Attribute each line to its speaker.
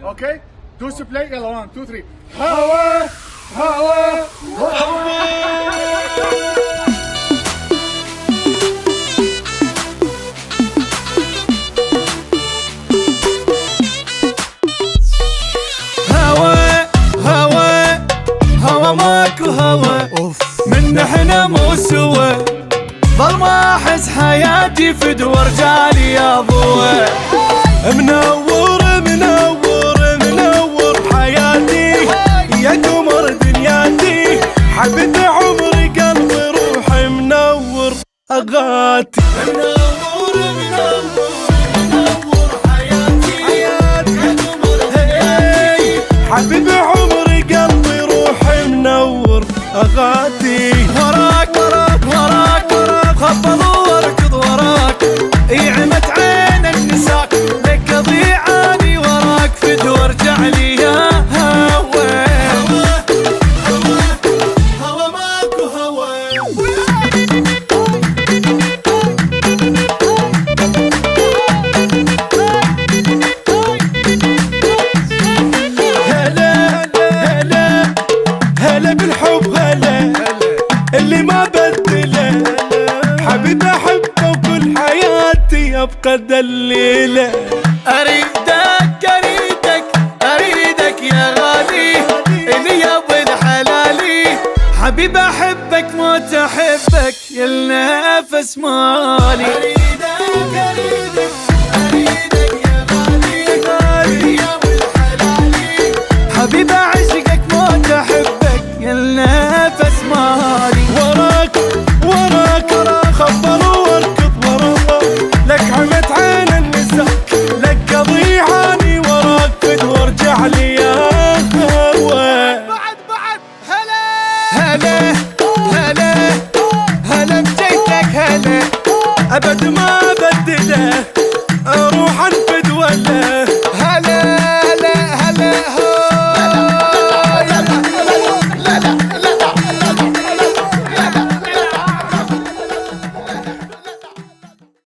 Speaker 1: اوكي دوس بلاي يلا 1 2 3 هوا هوا
Speaker 2: هوا ماكو هوا من احنا مو سوا ظل ما احس حياتي فدوى رجالي يا ضوى منور منور منور حياتي يا قمر دنياتي حبيت عمري قلبي روحي منور اغاتي منور منور منور حياتي يا قمر دنياتي حبيب عمري قلبي روحي منور اغاتي وراك وراك وراك وراك خبل واركض وراك يعمت عين النساك لك ضيعاني وراك فدوى ارجع لي يا هوا هوا ماكو هوا هلا بالحب هلا اللي ما بدله حبيبي احبه وكل حياتي ابقى دليله اريدك اريدك اريدك يا غالي اللي يا ابن حلالي حبيبي احبك موت احبك يا النفس مالي اريدك اريدك اريدك يا غالي يا ابن حلالي حبيبي اعشقك موت احبك يا النفس مالي وراك وراك وراك خبر واركض وراك لك عمت عين النساء لك ضيعاني وراك فدوى ارجع لي يا هوا
Speaker 1: بعد هلا
Speaker 2: هلا هلا هلا بجيتك هلا ابد ما بدله اروح انفد ولا